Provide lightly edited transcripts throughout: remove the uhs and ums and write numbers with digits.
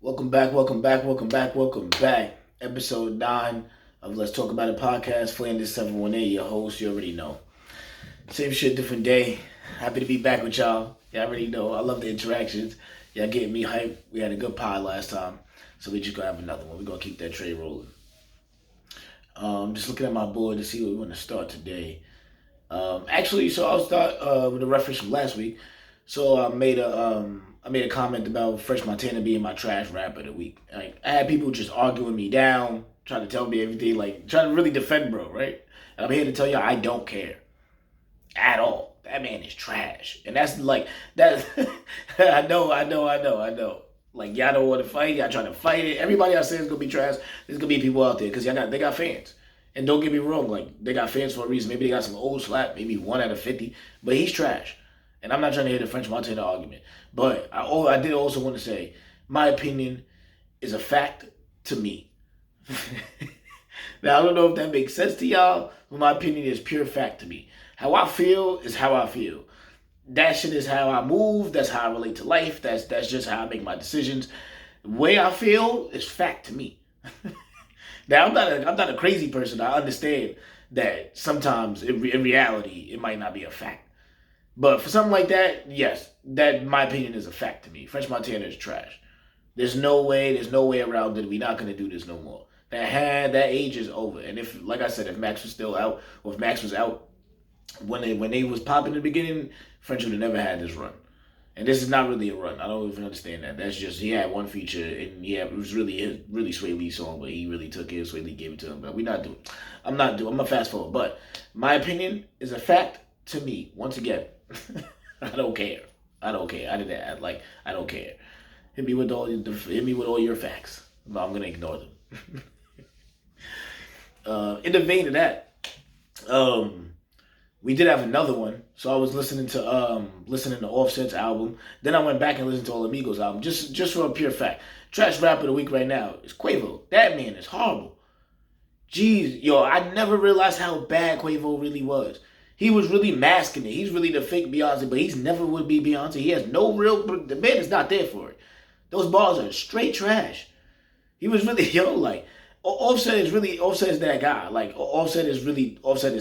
Welcome back. Episode 9 of Let's Talk About It podcast. Flanders 718, your host, you already know. Same shit, different day. Happy to be back with y'all. Y'all already know. I love the interactions. Y'all getting me hyped. We had a good pod last time, so we just gonna have another one. We're gonna keep that trade rolling. Just looking at my board to see what we want to start today. So I'll start with a reference from last week. So I made a comment about Fresh Montana being my trash rapper of the week. Like I had people just arguing me down, trying to tell me everything, like trying to really defend bro, right? And I'm here to tell you I don't care at all. That man is trash, and that's like that. I know. Like y'all don't want to fight, y'all trying to fight it. Everybody I say is gonna be trash. There's gonna be people out there because they got fans. And don't get me wrong, like they got fans for a reason. Maybe they got some old slap, maybe 1 out of 50, but he's trash. And I'm not trying to hear the French Montana argument. But I did also want to say, my opinion is a fact to me. Now, I don't know if that makes sense to y'all, but my opinion is pure fact to me. How I feel is how I feel. That shit is how I move. That's how I relate to life. That's just how I make my decisions. The way I feel is fact to me. Now, I'm not a crazy person. I understand that sometimes in reality, it might not be a fact. But for something like that, yes, that my opinion is a fact to me. French Montana is trash. There's no way around it. We're not gonna do this no more. That age is over. And if, like I said, if Max was still out, or if Max was out when they was popping in the beginning, French would have never had this run. And this is not really a run. I don't even understand that. That's just he had one feature, and yeah, it was really Sway Lee song, but he really took it. Sway Lee gave it to him, but we're not doing. I'm gonna fast forward. But my opinion is a fact to me. Once again. I don't care. I don't care. I don't care. Hit me with all your facts. No, I'm gonna ignore them. In the vein of that, we did have another one. So I was listening to Offset's album. Then I went back and listened to all Migos album. Just for a pure fact. Trash rapper of the week right now is Quavo. That man is horrible. Jeez, yo, I never realized how bad Quavo really was. He was really masking it. He's really the fake Beyonce, but he's never would be Beyonce. He has no real. The man is not there for it. Those bars are straight trash. He was really Offset is that guy. Like Offset is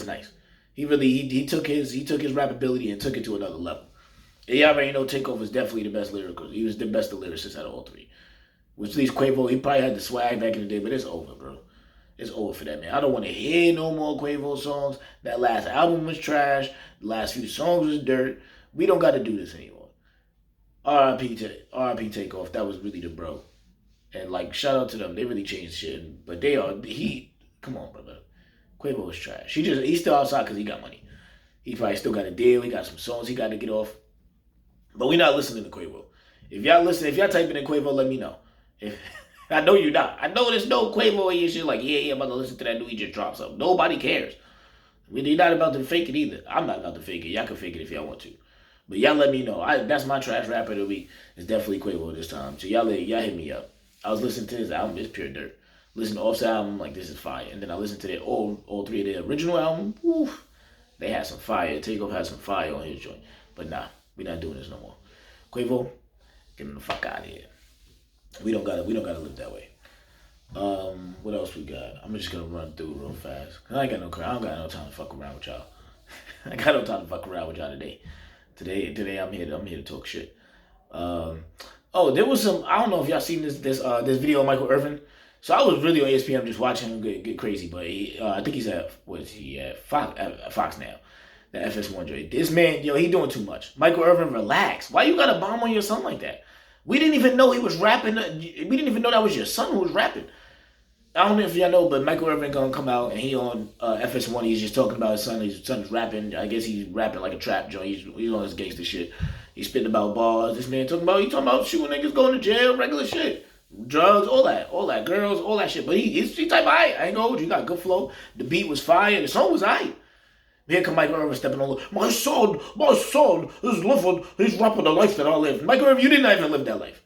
nice. He took his rap ability and took it to another level. And y'all already know Takeover is definitely the best lyrical. He was the best lyricist out of all three. Which leaves Quavo. He probably had the swag back in the day, but it's over, bro. It's over for that man. I don't want to hear no more Quavo songs. That last album was trash. The last few songs was dirt. We don't got to do this anymore. R.I.P. Takeoff. That was really the bro. And like, shout out to them. They really changed shit. But come on, brother. Quavo was trash. He's still outside because he got money. He probably still got a deal. He got some songs he got to get off. But we're not listening to Quavo. If y'all typing in Quavo, let me know. I know you're not. I know there's no Quavo in your shit like, yeah, I'm about to listen to that new he just dropped something. Nobody cares. You're not about to fake it either. I'm not about to fake it. Y'all can fake it if y'all want to. But y'all let me know. That's my trash rapper of the week. It's definitely Quavo this time. So y'all hit me up. I was listening to his album. It's pure dirt. Listen to Offset album, like this is fire. And then I listened to all three of their original album. Oof, they had some fire. Takeoff had some fire on his joint. But nah, we're not doing this no more. Quavo, get him the fuck out of here. We don't gotta live that way. What else we got? I'm just gonna run through real fast. I don't got no time to fuck around with y'all. I got no time to fuck around with y'all today. Today I'm here to talk shit. There was some. I don't know if y'all seen this video of Michael Irvin. So I was really on ESPN just watching him get crazy, but I think he's at Fox now. The FS1 joint. This man, he doing too much. Michael Irvin, relax. Why you got a bomb on your son like that? We didn't even know he was rapping. We didn't even know that was your son who was rapping. I don't know if y'all know, but Michael Irvin gonna come out and he on FS1. He's just talking about his son. His son's rapping. I guess he's rapping like a trap joint. He's on his gangster shit. He's spitting about bars. This man talking about shooting niggas, going to jail, regular shit, drugs, all that, girls, all that shit. But he type I ain't gonna hold you. He got good flow. The beat was fire. The song was aight. Here come Michael Irvin stepping on. My son is living. He's rapping the life that I live. Michael Irvin, you didn't even live that life.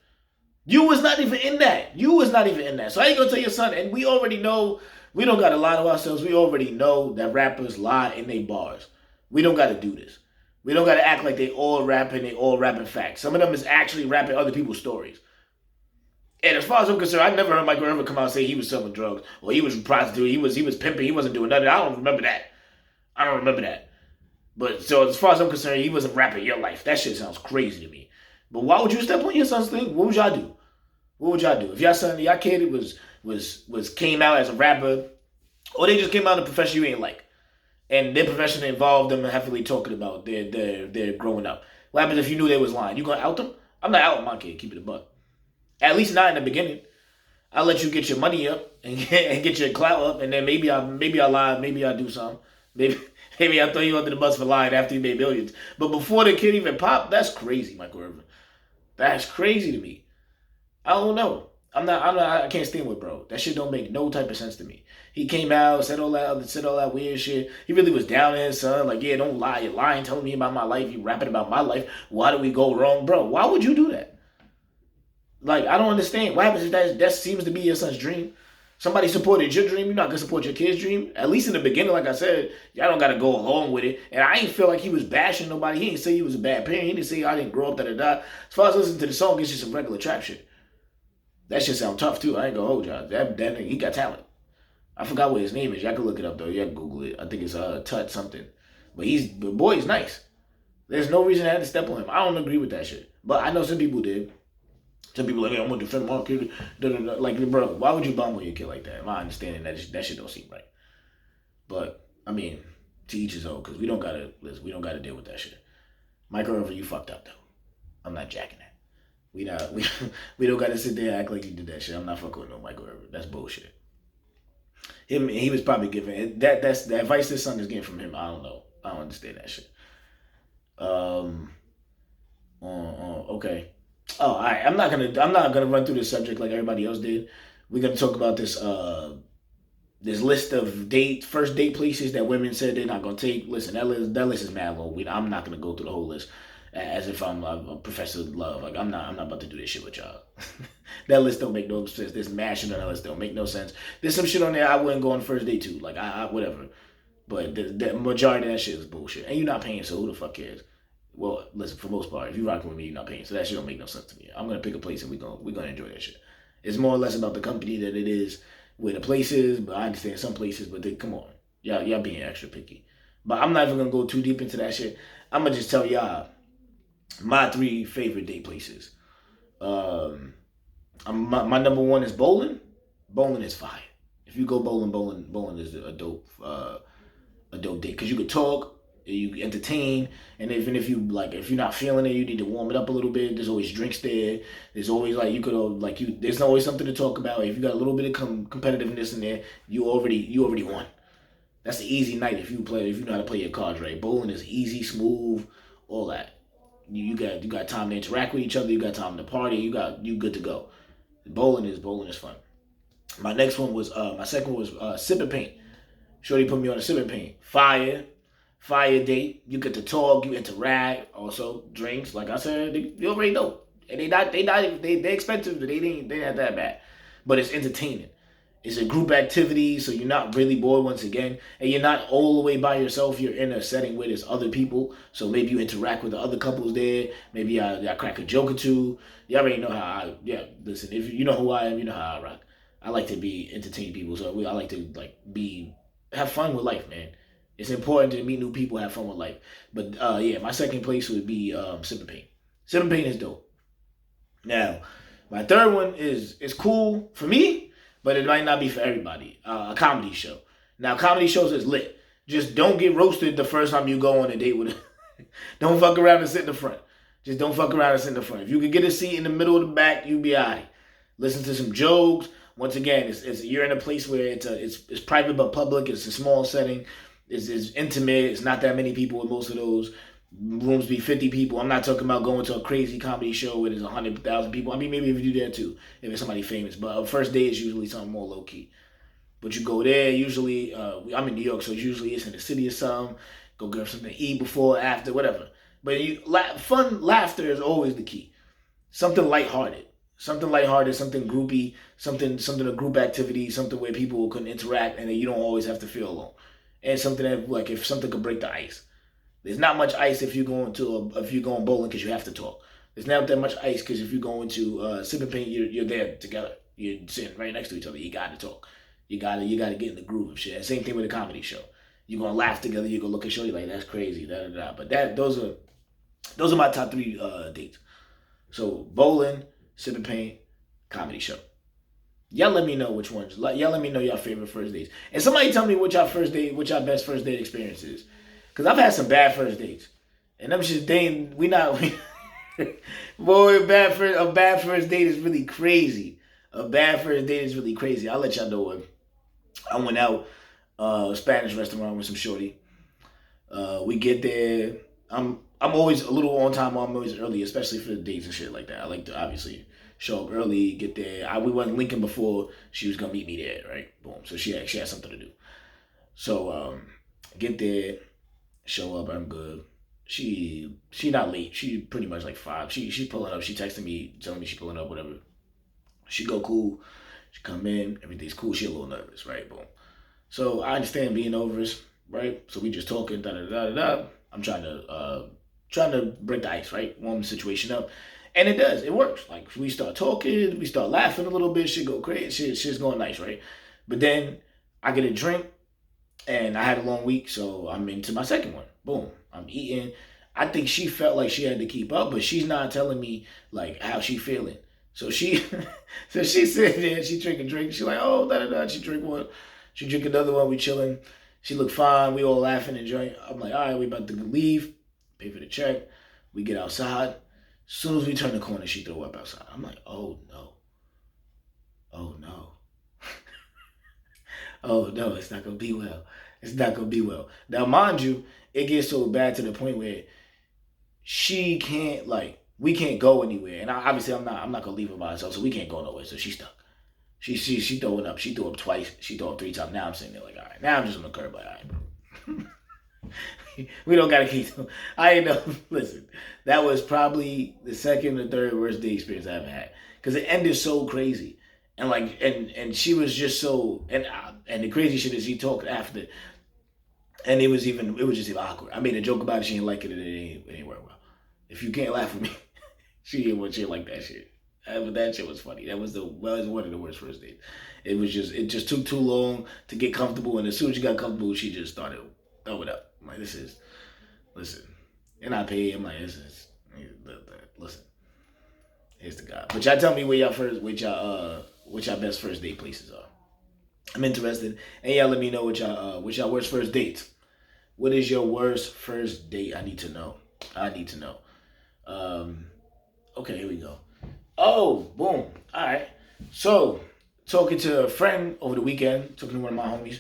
You was not even in that. So I ain't gonna tell your son. And we already know, we don't gotta lie to ourselves. We already know that rappers lie in their bars. We don't gotta do this. We don't gotta act like they all rapping facts. Some of them is actually rapping other people's stories. And as far as I'm concerned, I never heard Michael ever come out and say he was selling drugs or he was prostituting, he was pimping, he wasn't doing nothing. I don't remember that. I don't remember that. But so as far as I'm concerned, he wasn't rapping your life. That shit sounds crazy to me. But why would you step on your son's thing? What would y'all do? What would y'all do if your son, your kid was came out as a rapper, or they just came out in a profession you ain't like, and their profession involved them heavily talking about their growing up? What happens if you knew they was lying? You gonna out them? I'm not out my kid. Keep it a buck. At least not in the beginning. I'll let you get your money up and get your clout up, and then maybe I lie, maybe I do something. Maybe I throw you under the bus for lying after you made millions. But before the kid even popped, that's crazy, Michael Irvin. That's crazy to me. I don't know. I can't stand with bro. That shit don't make no type of sense to me. He came out, said all that weird shit. He really was down in his son. Like, yeah, don't lie. You're lying, telling me about my life. You rapping about my life. Why do we go wrong? Bro, why would you do that? Like, I don't understand. What happens if that seems to be your son's dream? Somebody supported your dream. You're not going to support your kid's dream. At least in the beginning, like I said, y'all don't got to go along with it. And I ain't feel like he was bashing nobody. He didn't say he was a bad parent. He didn't say I didn't grow up, da-da-da. As far as listening to the song, it's just some regular trap shit. That shit sound tough, too. I ain't going to hold y'all. That nigga, he got talent. I forgot what his name is. Y'all can look it up, though. Y'all can Google it. I think it's Tut something. But the boy is nice. There's no reason I had to step on him. I don't agree with that shit. But I know some people did. Some people like, hey, I'm gonna defend my kid. Like, bro, why would you bomb on your kid like that? My understanding that shit don't seem right. But I mean, to each his own, because we don't gotta deal with that shit. Michael Irvin, you fucked up though. I'm not jacking that. We don't gotta sit there and act like you did that shit. I'm not fucking with no Michael Irvin. That's bullshit. He was probably giving that's the advice this son is getting from him. I don't know. I don't understand that shit. Okay. Oh, all right. I'm not gonna run through this subject like everybody else did. We're gonna talk about this this list of first date places that women said they're not gonna take. Listen, that list is mad long. I'm not gonna go through the whole list as if I'm a professor of love. Like I'm not about to do this shit with y'all. That list don't make no sense. This mad shit on that list don't make no sense. There's some shit on there I wouldn't go on the first date too. Like I whatever. But the majority of that shit is bullshit. And you're not paying, so who the fuck cares? Well, listen, for the most part, if you rocking with me, you're not paying. So that shit don't make no sense to me. I'm gonna pick a place and we're gonna enjoy that shit. It's more or less about the company than it is where the place is, but I understand some places, but come on. Y'all being extra picky. But I'm not even gonna go too deep into that shit. I'm gonna just tell y'all my 3 favorite date places. My number 1 is bowling. Bowling is fire. If you go bowling is a dope date because you could talk. You entertain, and even if you're not feeling it, you need to warm it up a little bit. There's always drinks there. There's always there's always something to talk about. If you got a little bit of competitiveness in there, you already won. That's an easy night if you know how to play your cards right. Bowling is easy, smooth, all that. You got time to interact with each other. You got time to party. You good to go. Bowling is fun. My second one was sip and paint. Shorty put me on a sip and paint. Fire date. You get to talk. You interact. Also drinks. Like I said, you already know. And they expensive. But they ain't that bad. But it's entertaining. It's a group activity, so you're not really bored once again. And you're not all the way by yourself. You're in a setting where there's other people. So maybe you interact with the other couples there. Have crack a joke or two. You already know how listen, if you know who I am, you know how I rock. I like to be entertaining people. So I like to have fun with life, man. It's important to meet new people, have fun with life. But my second place would be Sip and Paint. Sip and Paint is dope. Now, my third one is cool for me, but it might not be for everybody. A comedy show. Now, comedy shows is lit. Just don't get roasted the first time you go on a date with Don't fuck around and sit in the front. Just don't fuck around and sit in the front. If you can get a seat in the middle of the back, you be all right. Listen to some jokes. Once again, you're in a place where it's private but public. It's a small setting. It's intimate. It's not that many people in most of those. Rooms be 50 people. I'm not talking about going to a crazy comedy show where there's 100,000 people. I mean, maybe if you do that too, if it's somebody famous. But a first date is usually something more low key. But you go there, usually, I'm in New York, so usually it's in the city or something. Go get something to eat before, after, whatever. But fun laughter is always the key. Something lighthearted. Something groupy, something a group activity, something where people can interact and you don't always have to feel alone. And something that, if something could break the ice. There's not much ice if you're going bowling because you have to talk. There's not that much ice because if you go into sip and paint, you're there together. You're sitting right next to each other. You got to talk. You gotta get in the groove of shit. Same thing with a comedy show. You're gonna laugh together. You're gonna look at show. You're like, that's crazy. Da da da. But those are my top three dates. So bowling, sip and paint, comedy show. Y'all let me know which ones. Y'all let me know your favorite first dates. And somebody tell me what y'all best first date experience is. Cause I've had some bad first dates. And them shit, boy, a bad first date is really crazy. A bad first date is really crazy. I'll let y'all know what. I went out, a Spanish restaurant with some shorty. We get there. I'm always a little on time. I'm always early, especially for the dates and shit like that. I like to obviously show up early, get there. We wasn't linking before she was gonna meet me there, right? Boom. So she had something to do. So get there, show up. I'm good. She not late. She pretty much like 5. She pulling up. She texting me, telling me she pulling up, whatever. She go cool. She come in, everything's cool. She a little nervous, right? Boom. So I understand being nervous, right? So we just talking, da da da da da. I'm trying to break the ice, right? Warm the situation up, and it does. It works. Like we start talking, we start laughing a little bit. Shit go crazy. Shit's going nice, right? But then I get a drink, and I had a long week, so I'm into my second one. Boom. I'm eating. I think she felt like she had to keep up, but she's not telling me like how she feeling. So she, so she sitting there, she drink a drink. She like, oh, da da da. She drink one, she drink another one. We chilling. She look fine. We all laughing, enjoying. I'm like, all right, we about to leave. Pay for the check. We get outside. As soon as we turn the corner, she throw up outside. I'm like, oh no, oh no, oh no. It's not gonna be well. It's not gonna be well. Now, mind you, it gets so bad to the point where she can't like. We can't go anywhere, and obviously I'm not gonna leave her by herself, so we can't go nowhere. So she's stuck. She throwing up. She threw up twice. She threw up 3 times. Now I'm sitting there like, all right. Now I'm just on the curb like, all right, bro. We don't gotta keep. I ain't know. Listen, that was probably the second or third worst day experience I ever had because it ended so crazy, and like and she was just so and the crazy shit is she talked after, and it was just even awkward. I made a joke about it. She didn't like it, and it ain't work well. If you can't laugh at me. She didn't want shit like that shit. But that shit was funny. That was one of the worst first dates. It just took too long to get comfortable, and as soon as she got comfortable, she just started throwing up. I'm like, listen. And I paid. I'm like, listen. Here's the guy. But y'all tell me what y'all best first date places are. I'm interested, and y'all let me know what y'all worst first dates. What is your worst first date? I need to know. Okay, here we go. Oh, boom. All right. So, talking to a friend over the weekend, talking to one of my homies,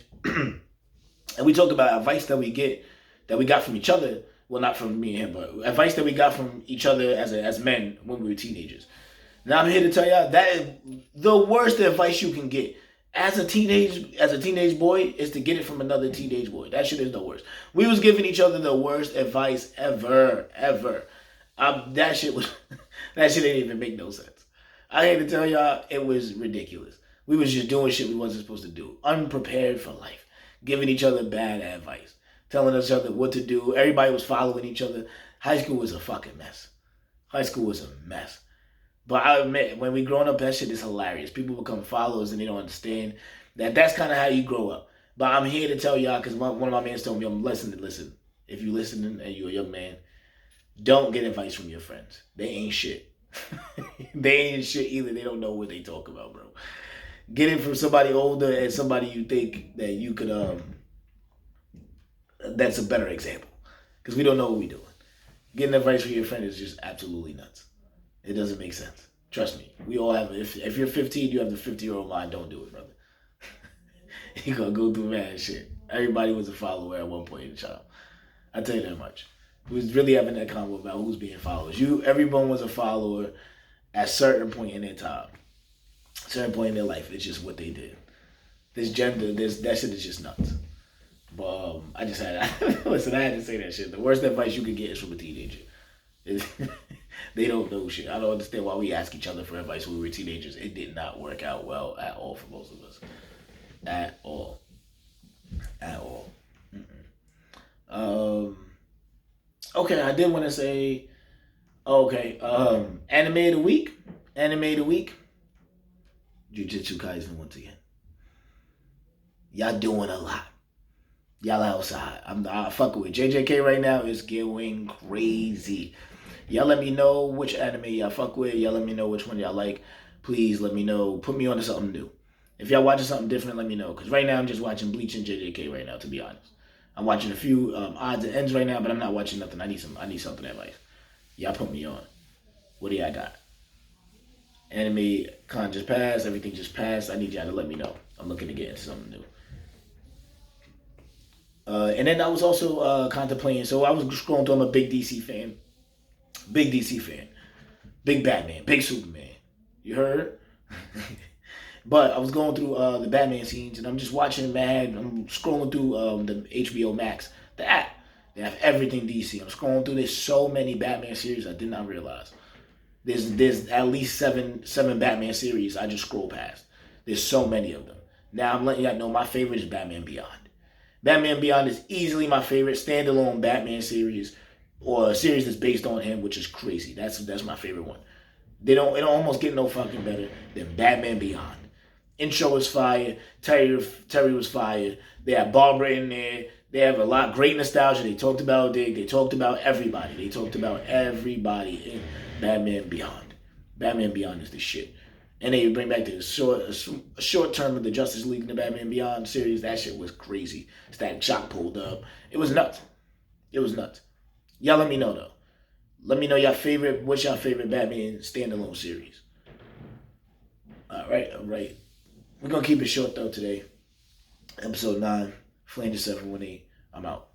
and we talked about advice that we got from each other. Well, not from me and him, but advice that we got from each other as men when we were teenagers. Now I'm here to tell y'all that is the worst advice you can get as a teenage boy is to get it from another teenage boy. That shit is the worst. We was giving each other the worst advice ever. That shit didn't even make no sense. I hate to tell y'all, it was ridiculous. We was just doing shit we wasn't supposed to do. Unprepared for life. Giving each other bad advice. Telling each other what to do. Everybody was following each other. High school was a fucking mess. High school was a mess. But I admit, when we growing up, that shit is hilarious. People become followers and they don't understand that that's kind of how you grow up. But I'm here to tell y'all, because one of my mans told me, listen. If you listening and you're a young man, don't get advice from your friends. They ain't shit. They ain't shit either. They don't know what they talk about, bro. Get it from somebody older and somebody you think that you could, that's a better example. Because we don't know what we're doing. Getting advice from your friend is just absolutely nuts. It doesn't make sense. Trust me. We all have, if you're 15, you have the 50-year-old mind. Don't do it, brother. You're going to go through mad shit. Everybody was a follower at one point in the child. I tell you that much. We was really having that convo about who's being followers. Everyone was a follower at a certain point in their time. A certain point in their life. It's just what they did. That shit is just nuts. But I just had listen, I had to say that shit. The worst advice you could get is from a teenager. They don't know shit. I don't understand why we ask each other for advice when we were teenagers. It did not work out well at all for most of us. At all. Okay, I did want to say, Okay. Anime of the week. Anime of the week. Jujutsu Kaisen once again. Y'all doing a lot. Y'all outside. I fucking with JJK right now is going crazy. Y'all let me know which anime y'all fuck with. Y'all let me know which one y'all like. Please let me know. Put me on to something new. If y'all watching something different, let me know. Because right now I'm just watching Bleach and JJK right now, to be honest. I'm watching a few odds and ends right now, but I'm not watching nothing. I need something in life. Y'all put me on. What do y'all got? Anime con just passed. Everything just passed. I need y'all to let me know. I'm looking to get into something new. And then I was also contemplating. So I was scrolling through. I'm a big DC fan. Big DC fan. Big Batman. Big Superman. You heard? But I was going through the Batman scenes, and I'm just watching Mad. I'm scrolling through the HBO Max, the app. They have everything DC. I'm scrolling through. There's so many Batman series I did not realize. There's at least seven Batman series I just scroll past. There's so many of them. Now I'm letting y'all know my favorite is Batman Beyond. Batman Beyond is easily my favorite standalone Batman series, or a series that's based on him, which is crazy. That's my favorite one. It don't almost get no fucking better than Batman Beyond. Intro was fire. Terry was fire. They have Barbara in there. They have a lot great nostalgia. They talked about Dig. They talked about everybody. They talked about everybody in Batman Beyond. Batman Beyond is the shit. And they bring back the short term of the Justice League in the Batman Beyond series. That shit was crazy. Static Shock pulled up. It was nuts. It was nuts. Y'all let me know though. Let me know what's your favorite Batman standalone series. All right. We're gonna keep it short though today. Episode 9, Flanders 718. I'm out.